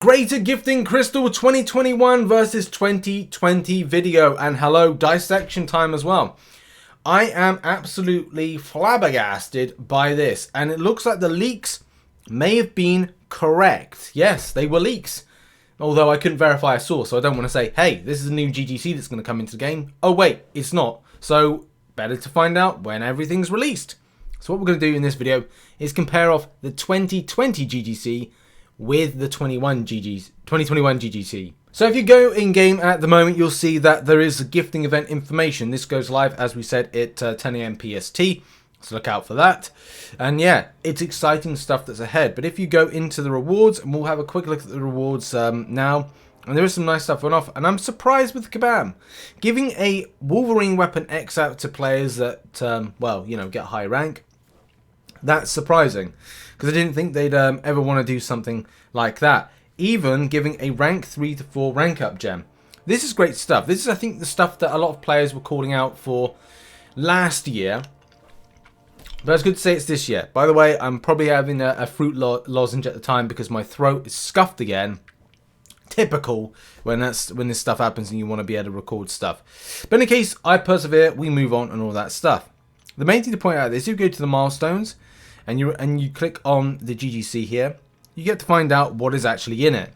Greater Gifting Crystal 2021 versus 2020 video, and hello, dissection time as well. I am absolutely flabbergasted by this, and it looks like the leaks may have been correct. Yes, they were leaks. Although I couldn't verify a source, so I don't want to say, hey, this is a new GGC that's going to come into the game. Oh wait, it's not. So better to find out when everything's released. So what we're going to do in this video is compare off the 2020 GGC with the 2021 GGC. So if you go in game at the moment, you'll see that there is a gifting event information. This goes live, as we said, at 10 AM PST. So look out for that. And yeah, it's exciting stuff that's ahead. But if you go into the rewards, and we'll have a quick look at the rewards now. And there is some nice stuff going off. And I'm surprised with Kabam giving a Wolverine Weapon X out to players that, well, you know, get high rank. That's surprising, because I didn't think they'd ever want to do something like that. Even giving a rank 3 to 4 rank up gem. This is great stuff. This is, I think, the stuff that a lot of players were calling out for last year. But it's good to say it's this year. By the way, I'm probably having a fruit lozenge at the time because my throat is scuffed again. Typical when this stuff happens and you want to be able to record stuff. But in any case, I persevere, we move on and all that stuff. The main thing to point out is you go to the milestones and you click on the GGC here, you get to find out what is actually in it.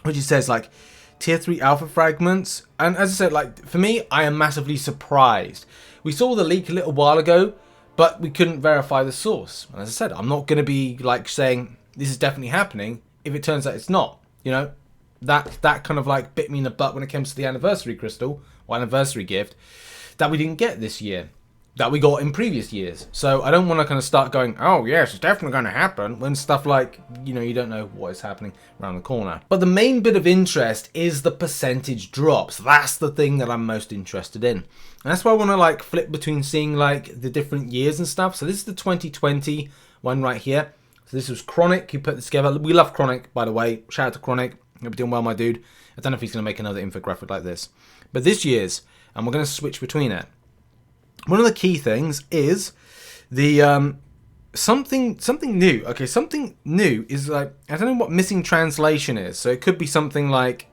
Which it says like tier 3 alpha fragments. And as I said, like for me, I am massively surprised. We saw the leak a little while ago, but we couldn't verify the source. And as I said, I'm not going to be like saying this is definitely happening if it turns out it's not. You know, that kind of like bit me in the butt when it comes to the anniversary crystal or anniversary gift that we didn't get this year, that we got in previous years. So I don't want to kind of start going, oh yes, it's definitely going to happen, when stuff like, you know, you don't know what is happening around the corner. But the main bit of interest is the percentage drops. That's the thing that I'm most interested in. And that's why I want to like flip between seeing like the different years and stuff. So this is the 2020 one right here. So this was Chronic who put this together. We love Chronic, by the way. Shout out to Chronic. Hope you're doing well, my dude. I don't know if he's going to make another infographic like this. But this year's, and we're going to switch between it. One of the key things is the something new. Okay, something new is like, I don't know what missing translation is. So it could be something like,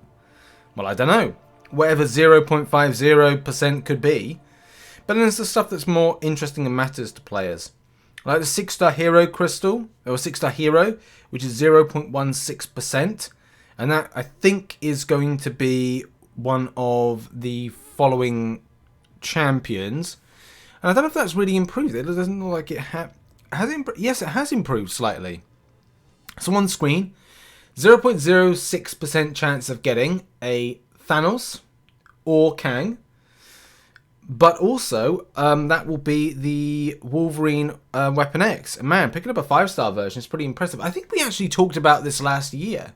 well, I don't know, whatever 0.50% could be. But then there's the stuff that's more interesting and matters to players. Like the 6-star hero crystal, or 6-star hero, which is 0.16%. And that, I think, is going to be one of the following champions. And I don't know if that's really improved. It doesn't look like it has improved. Yes, it has improved slightly. So on screen, 0.06% chance of getting a Thanos or Kang. But also, that will be the Wolverine Weapon X. And man, picking up a 5-star version is pretty impressive. I think we actually talked about this last year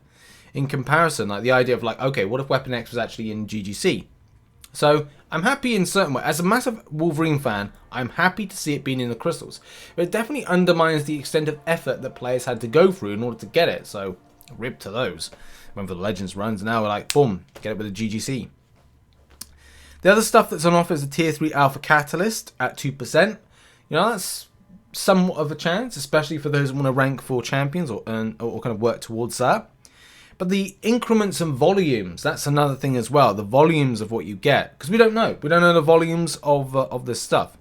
in comparison. Like the idea of like, okay, what if Weapon X was actually in GGC? So I'm happy in certain way. As a massive Wolverine fan, I'm happy to see it being in the crystals. But it definitely undermines the extent of effort that players had to go through in order to get it. So rip to those. Went for the Legends runs, and now we're like, boom, get it with the GGC. The other stuff that's on offer is a tier 3 alpha catalyst at 2%. You know, that's somewhat of a chance, especially for those who want to rank for champions or kind of work towards that. But the increments and volumes, that's another thing as well. The volumes of what you get. Because we don't know. We don't know the volumes of this stuff.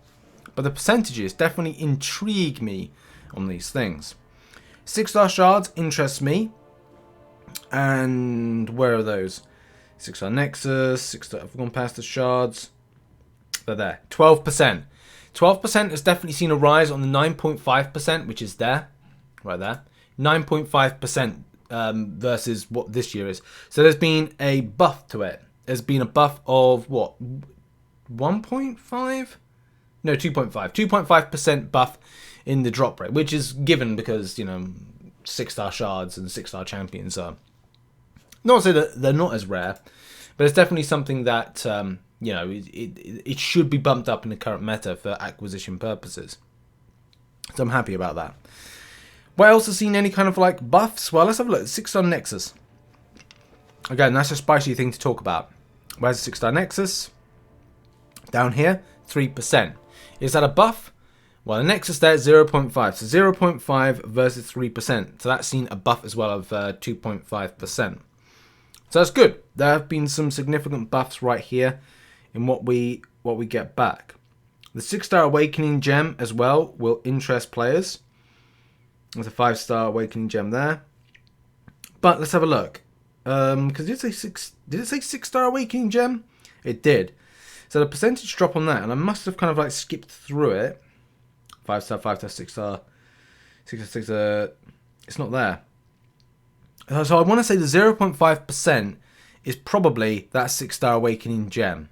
But the percentages definitely intrigue me on these things. 6-star shards interest me. And where are those? 6-star Nexus, 6-star, I've gone past the shards. They're there. 12%. 12% has definitely seen a rise on the 9.5%, which is there. Right there. 9.5%. Versus what this year is. So there's been a buff to it. There's been a buff of what? 1.5? No, 2.5. 2.5% buff in the drop rate, which is given because, you know, 6-star shards and 6-star champions are not to say that they're not as rare, but it's definitely something that, you know, it should be bumped up in the current meta for acquisition purposes. So I'm happy about that. What else has seen any kind of like buffs? Well, let's have a look. 6-star Nexus. Again, that's a spicy thing to talk about. Where's the 6-star Nexus? Down here, 3%. Is that a buff? Well, the Nexus there is 0.5. So 0.5 versus 3%. So that's seen a buff as well of 2.5%. So that's good. There have been some significant buffs right here in what we get back. The 6-star Awakening gem as well will interest players. There's a 5-star Awakening gem there. But let's have a look. Because did it say 6-star Awakening gem? It did. So the percentage drop on that, and I must have kind of like skipped through it. 5-star, 5-star, 6-star, 6-star, 6-star. It's not there. So I want to say the 0.5% is probably that 6-star Awakening gem.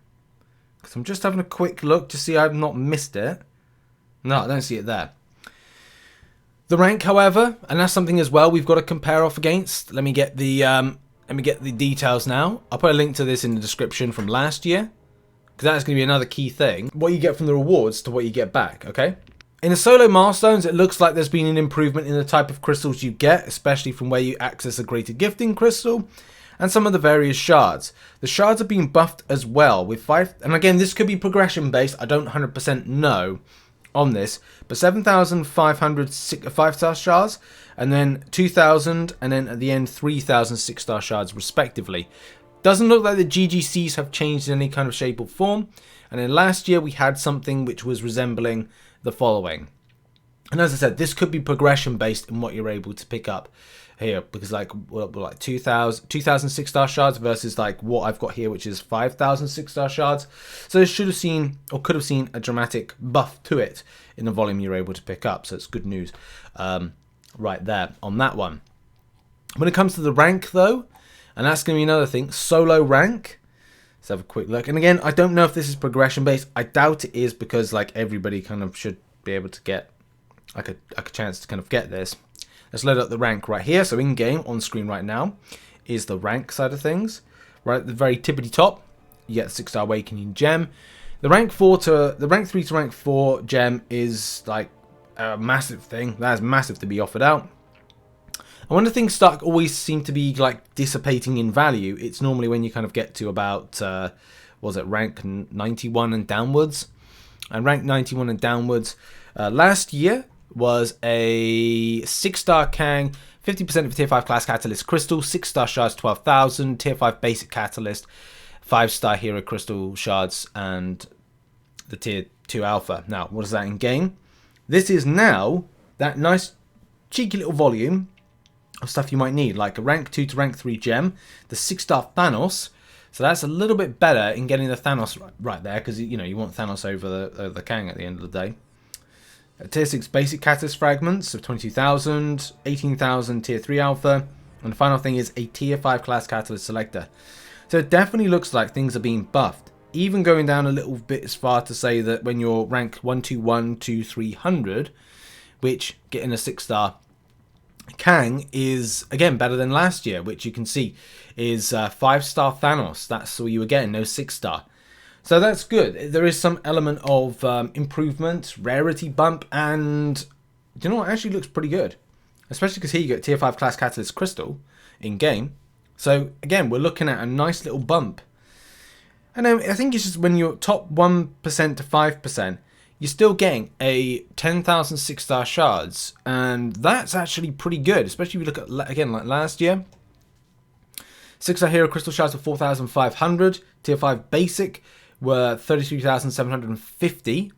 Because I'm just having a quick look to see I've not missed it. No, I don't see it there. The rank, however, and that's something as well we've got to compare off against. Let me get the details now. I'll put a link to this in the description from last year, because that's going to be another key thing. What you get from the rewards to what you get back, okay? In the solo milestones, it looks like there's been an improvement in the type of crystals you get, especially from where you access a greater gifting crystal, and some of the various shards. The shards are being buffed as well with 5, and again, this could be progression based, I don't 100% know on this, but 7,500 5-star shards, and then 2,000, and then at the end 3,000 6-star shards respectively. Doesn't look like the GGCs have changed in any kind of shape or form, and then last year we had something which was resembling the following. And as I said, this could be progression based in what you're able to pick up here, because like 2,000 6-star shards versus like what I've got here, which is 5,000 6-star shards. So it should have seen, or could have seen, a dramatic buff to it in the volume you're able to pick up. So it's good news right there on that one. When it comes to the rank though, and that's going to be another thing, solo rank. Let's have a quick look. And again, I don't know if this is progression based. I doubt it is, because like everybody kind of should be able to get like a chance to kind of get this. Let's load up the rank right here. So in game, on screen right now, is the rank side of things. Right at the very tippity top, you get the 6-star Awakening gem. The rank 3 to rank 4 gem is like a massive thing. That is massive to be offered out. And when the things always seem to be like dissipating in value, it's normally when you kind of get to about rank 91 and downwards. And rank 91 and downwards last year was a 6-star Kang, 50% of tier 5 class catalyst crystal, 6-star shards 12,000, tier 5 basic catalyst, 5-star hero crystal shards, and the tier 2 alpha. Now, what is that in game? This is now that nice cheeky little volume of stuff you might need, like a rank 2 to rank 3 gem, the 6-star Thanos. So that's a little bit better in getting the Thanos right there, because you know you want Thanos over the Kang at the end of the day. Tier 6 basic catalyst fragments of 22,000, 18,000 tier 3 alpha, and the final thing is a tier 5 class catalyst selector. So it definitely looks like things are being buffed, even going down a little bit as far to say that when you're rank 121 to 300, which getting a 6-star Kang is again better than last year, which you can see is 5-star Thanos. That's all you were getting, no 6-star. So that's good. There is some element of improvement, rarity bump, and do you know what? It actually looks pretty good. Especially because here you get tier 5 class catalyst crystal in game. So again, we're looking at a nice little bump. And I think it's just when you're top 1% to 5%, you're still getting a 10,000 6-star shards. And that's actually pretty good, especially if you look at, again, like last year. 6-star hero crystal shards for 4,500, tier 5 basic were 33,750,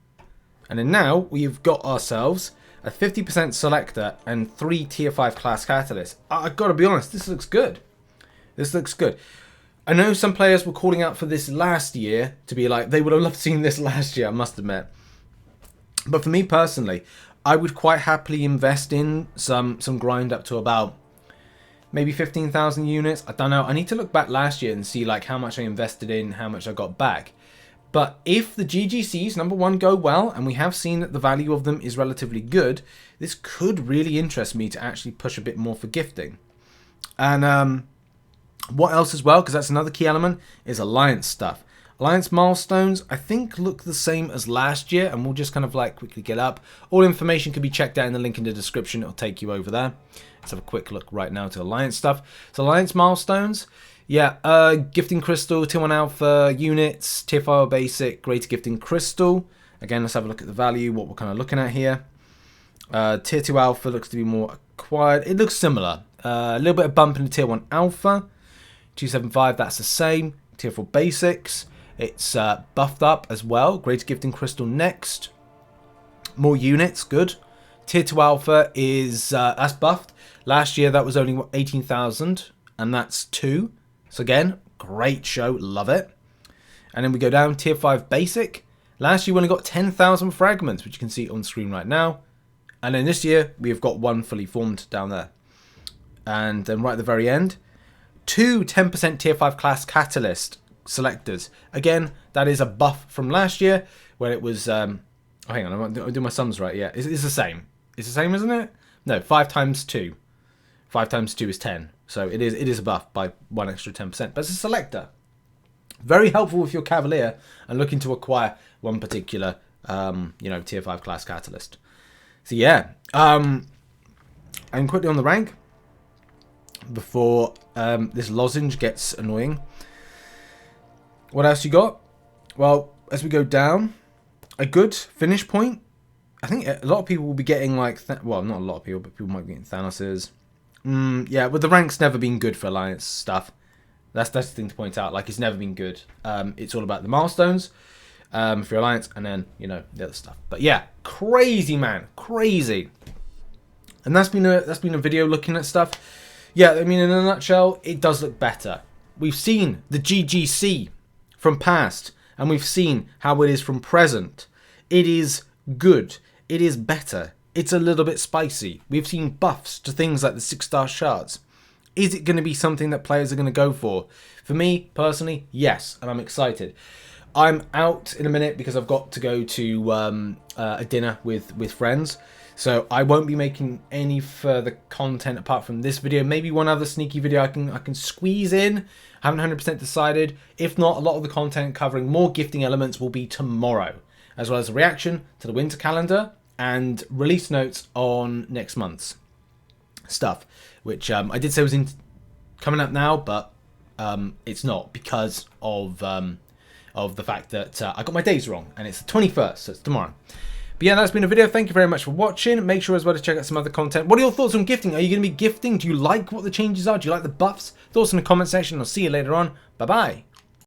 and then now we've got ourselves a 50% selector and 3 tier 5 class catalysts. I've got to be honest, this looks good. This looks good. I know some players were calling out for this last year to be like, they would have loved seeing this last year, I must admit. But for me personally, I would quite happily invest in some grind up to about maybe 15,000 units. I don't know. I need to look back last year and see like how much I invested in, how much I got back. But if the GGCs, number one, go well, and we have seen that the value of them is relatively good, this could really interest me to actually push a bit more for gifting. And what else as well, because that's another key element, is alliance stuff. Alliance milestones, I think, look the same as last year, and we'll just kind of like quickly get up. All information can be checked out in the link in the description. It'll take you over there. Let's have a quick look right now to alliance stuff. So alliance milestones, yeah, gifting crystal, tier 1 alpha units, tier 5 basic, greater gifting crystal, Again, let's have a look at the value, what we're kind of looking at here. Tier 2 Alpha looks to be more acquired. It looks similar. A little bit of bump in the Tier 1 Alpha. 275, that's the same. Tier 4 Basics. It's buffed up as well. Greater Gifting Crystal next. More units, good. Tier 2 Alpha is, that's buffed. Last year that was only, what, 18,000. And that's 2. So again, great show, love it. And then we go down, Tier 5 Basic. Last year we only got 10,000 fragments, which you can see on screen right now. And then this year, we have got 1 fully formed down there. And then right at the very end, 2 10% Tier 5 class Catalyst selectors. Again, that is a buff from last year, where it was... oh, hang on, I'm doing my sums right, yeah. It's the same. It's the same, isn't it? No, 5 times 2. 5 times 2 is 10. So it is a buff by 1 extra 10%. But it's a selector. Very helpful if you're Cavalier and looking to acquire one particular, Tier 5 class Catalyst. So yeah, and quickly on the rank, before this lozenge gets annoying. What else you got? Well, as we go down, a good finish point. I think a lot of people will be getting like, well, not a lot of people, but people might be getting Thanos's. Yeah, but the rank's never been good for Alliance stuff. That's the thing to point out. Like, it's never been good. It's all about the milestones for your Alliance, and then, the other stuff. But yeah, crazy, man. Crazy. And that's been a video looking at stuff. Yeah, I mean, in a nutshell, it does look better. We've seen the GGC from past, and we've seen how it is from present. It is good. It is better. It's a little bit spicy. We've seen buffs to things like the 6-star shards. Is it going to be something that players are going to go for? For me, personally, yes, and I'm excited. I'm out in a minute because I've got to go to a dinner with friends. So I won't be making any further content apart from this video. Maybe one other sneaky video I can squeeze in. I haven't 100% decided. If not, a lot of the content covering more gifting elements will be tomorrow, as well as a reaction to the winter calendar and release notes on next month's stuff, which I did say was coming up now, but it's not because of the fact that I got my days wrong, and it's the 21st, so it's tomorrow. But yeah, that's been a video. Thank you very much for watching. Make sure as well to check out some other content. What are your thoughts on gifting? Are you going to be gifting? Do you like what the changes are? Do you like the buffs? Thoughts in the comment section. I'll see you later on. Bye-bye.